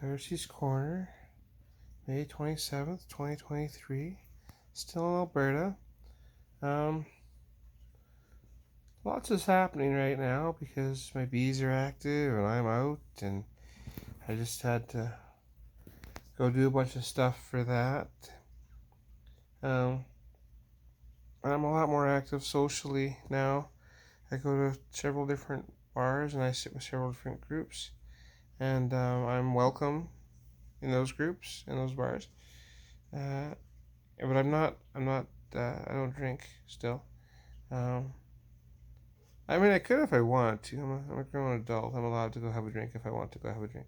Darci's Corner, May 27th, 2023. Still in Alberta. Um, Lots is happening right now because my bees are active and I'm out, and I just had to go do a bunch of stuff for that. Um, I'm a lot more active socially now. I go to several different bars and I sit with several different groups, and I'm welcome in those groups, in those bars. Uh, but I'm not. I don't drink still. Um, I mean, I could if I want to. I'm a grown adult. I'm allowed to go have a drink if I want to go have a drink.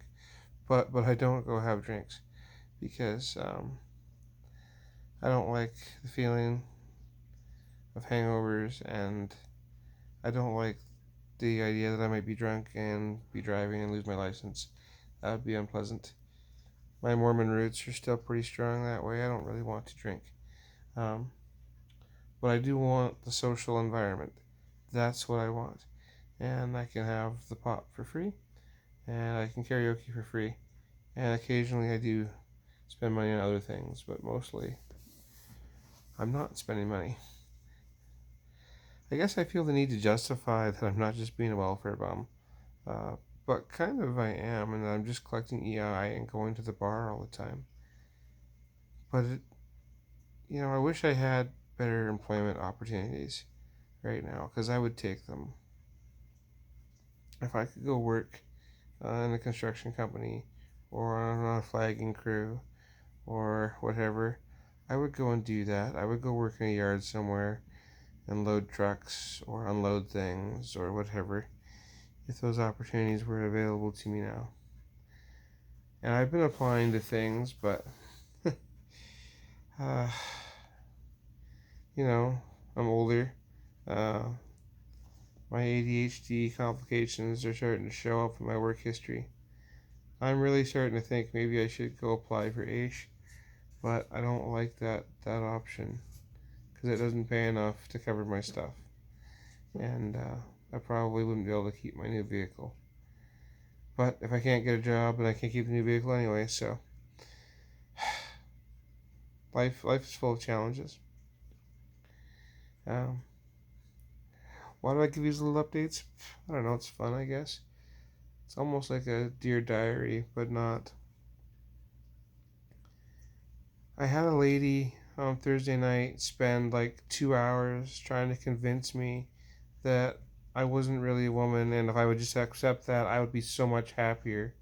But I don't go have drinks because I don't like the feeling of hangovers, and I don't like the idea that I might be drunk and be driving and lose my license. That would be unpleasant. My Mormon roots are still pretty strong that way. I don't really want to drink. Um, but I do want the social environment. That's what I want. And I can have the pot for free, and I can karaoke for free, and occasionally I do spend money on other things, but mostly I'm not spending money. I guess I feel the need to justify that I'm not just being a welfare bum, uh, but kind of I am, and I'm just collecting EI and going to the bar all the time. But I wish I had better employment opportunities right now, because I would take them. If I could go work in a construction company or on a flagging crew or whatever, I would go and do that. I would go work in a yard somewhere and load trucks or unload things or whatever, if those opportunities were available to me now. And I've been applying to things, but uh, I'm older. Uh, my ADHD complications are starting to show up in my work history. I'm really starting to think maybe I should go apply for AISH, but I don't like that option because it doesn't pay enough to cover my stuff, and I probably wouldn't be able to keep my new vehicle. But if I can't get a job, then I can't keep the new vehicle anyway. So life is full of challenges. Um, why do I give these little updates? I don't know. It's fun, I guess. It's almost like a Dear Diary, but not. I had a lady on Thursday night spend like 2 hours trying to convince me that I wasn't really a woman, and if I would just accept that, I would be so much happier.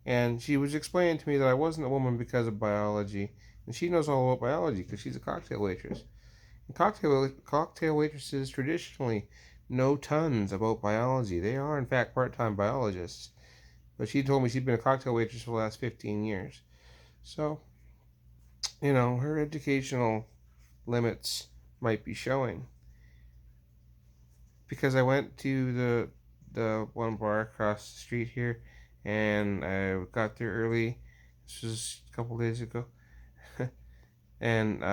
And she was explaining to me that I wasn't a woman because of biology, and she knows all about biology because she's a cocktail waitress. And cocktail waitresses traditionally know tons about biology. They are, in fact, part-time biologists. But she told me she'd been a cocktail waitress for the last 15 years. So, her educational limits might be showing. Because I went to the one bar across the street here, and I got there early. This was a couple days ago, and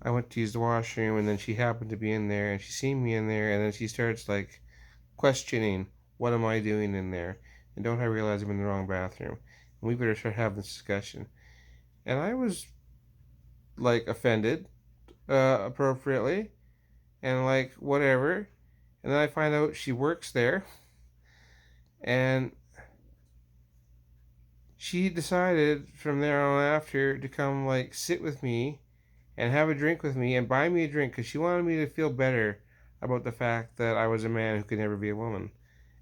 I went to use the washroom, and then she happened to be in there, and she seen me in there, and then she starts like questioning, "What am I doing in there? And don't I realize I'm in the wrong bathroom? And we better start having this discussion." And I was like offended, appropriately, and like whatever. And then I find out she works there, and she decided from there on after to come like sit with me and have a drink with me and buy me a drink because she wanted me to feel better about the fact that I was a man who could never be a woman.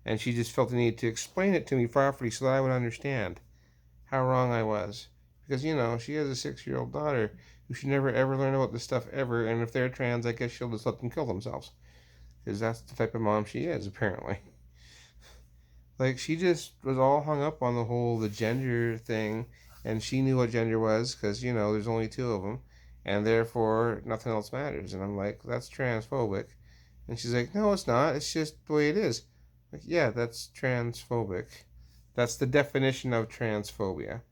And she just felt the need to explain it to me properly so that I would understand how wrong I was. Because, she has a 6-year-old daughter who should never ever learn about this stuff ever. And if they're trans, I guess she'll just let them kill themselves. Because that's the type of mom she is, apparently. Like, she just was all hung up on the gender thing, and she knew what gender was because, there's only two of them, and therefore nothing else matters. And I'm like, that's transphobic. And she's like, no, it's not. It's just the way it is. Like, yeah, that's transphobic. That's the definition of transphobia,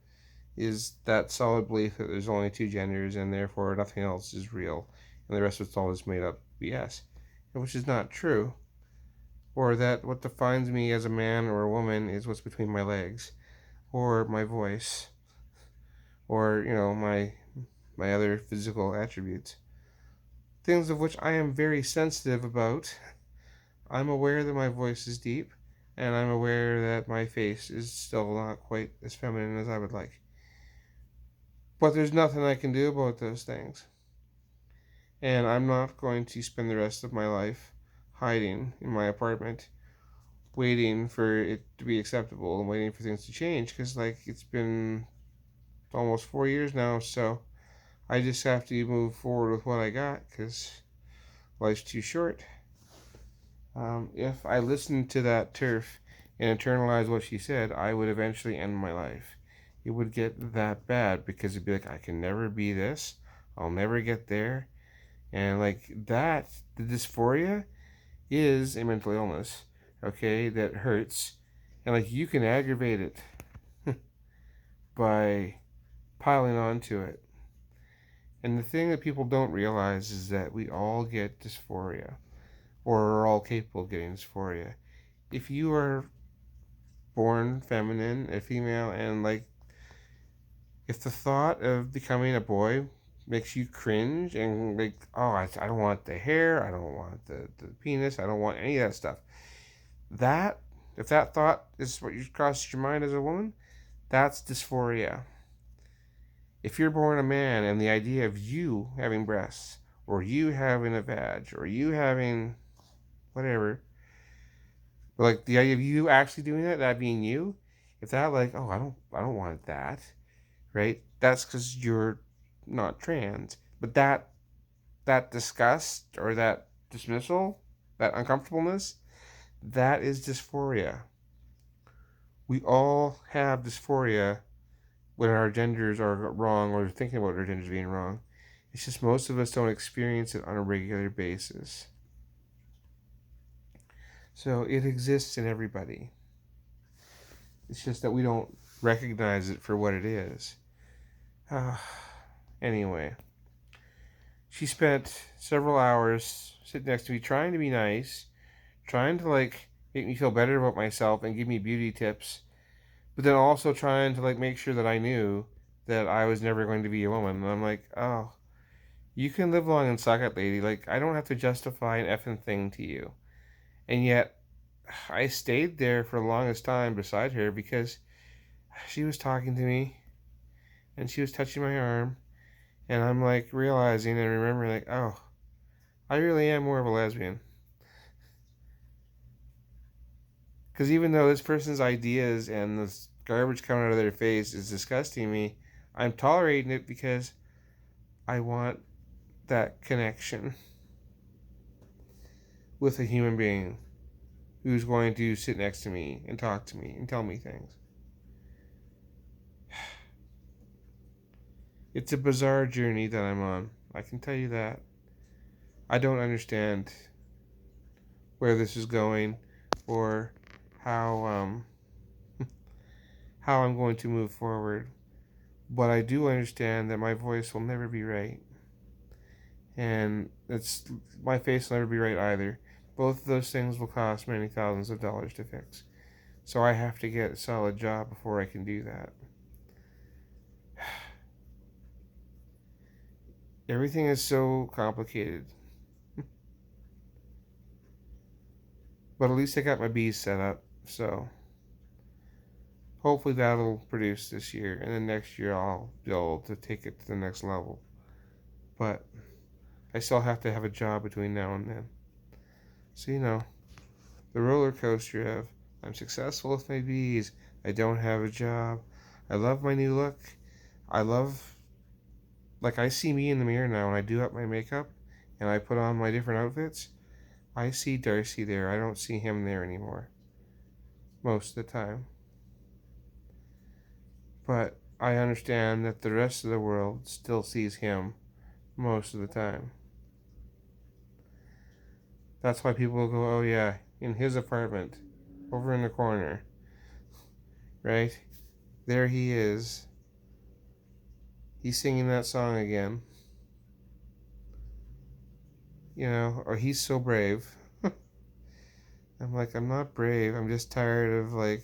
is that solid belief that there's only two genders and therefore nothing else is real, and the rest of it's all just made up BS, which is not true. or that what defines me as a man or a woman is what's between my legs, or my voice, or my other physical attributes. Things of which I am very sensitive about. I'm aware that my voice is deep, and I'm aware that my face is still not quite as feminine as I would like. But there's nothing I can do about those things. And I'm not going to spend the rest of my life hiding in my apartment, waiting for it to be acceptable and waiting for things to change. Because, it's been almost 4 years now, so I just have to move forward with what I got because life's too short. If I listened to that TERF and internalized what she said, I would eventually end my life. It would get that bad because it'd be like, I can never be this. I'll never get there. And that, the dysphoria is a mental illness, okay, that hurts. And you can aggravate it by piling onto it. And the thing that people don't realize is that we all get dysphoria, or are all capable of getting dysphoria. If you are born feminine, a female, and if the thought of becoming a boy makes you cringe and oh, I don't want the hair, I don't want the penis, I don't want any of that stuff. That, if that thought is what crosses your mind as a woman, that's dysphoria. If you're born a man and the idea of you having breasts, or you having a vag, or you having whatever, but the idea of you actually doing that being you, if that oh, I don't want that, right? That's because you're not trans. But that disgust or that dismissal, that uncomfortableness, that is dysphoria. We all have dysphoria when our genders are wrong or thinking about our genders being wrong. It's just most of us don't experience it on a regular basis. So it exists in everybody. It's just that we don't recognize it for what it is. Anyway, she spent several hours sitting next to me trying to be nice, trying to make me feel better about myself and give me beauty tips, but then also trying to make sure that I knew that I was never going to be a woman. And I'm like, oh, you can live long and suck it, lady. I don't have to justify an effing thing to you. And yet, I stayed there for the longest time beside her because she was talking to me and she was touching my arm, and I'm realizing and remembering oh, I really am more of a lesbian. Because even though this person's ideas and this garbage coming out of their face is disgusting me, I'm tolerating it because I want that connection with a human being who's going to sit next to me and talk to me and tell me things. It's a bizarre journey that I'm on. I can tell you that. I don't understand where this is going or how how I'm going to move forward. But I do understand that my voice will never be right. And my face will never be right either. Both of those things will cost many thousands of dollars to fix. So I have to get a solid job before I can do that. Everything is so complicated. But at least I got my bees set up, so hopefully that'll produce this year, and then next year I'll be able to take it to the next level. But I still have to have a job between now and then. So, the roller coaster of I'm successful with my bees, I don't have a job, I love my new look, I love, I see me in the mirror now and I do up my makeup and I put on my different outfits. I see Darci there. I don't see him there anymore. Most of the time. But I understand that the rest of the world still sees him most of the time. That's why people will go, oh yeah, in his apartment, over in the corner, right? There he is. He's singing that song again. Or he's so brave. I'm like, I'm not brave. I'm just tired of like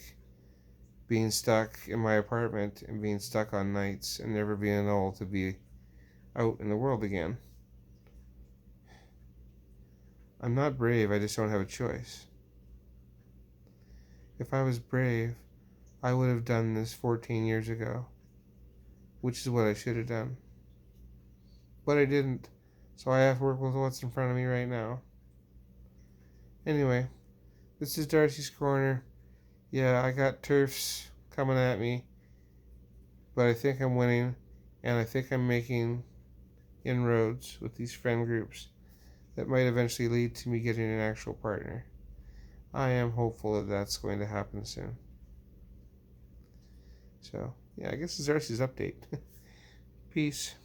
being stuck in my apartment and being stuck on nights and never being able to be out in the world again. I'm not brave, I just don't have a choice. If I was brave, I would have done this 14 years ago, which is what I should have done. But I didn't, so I have to work with what's in front of me right now. Anyway, this is Darcy's Corner. Yeah, I got TERFs coming at me, but I think I'm winning, and I think I'm making inroads with these friend groups that might eventually lead to me getting an actual partner. I am hopeful that that's going to happen soon. So, yeah, I guess it's Darcy's update. Peace.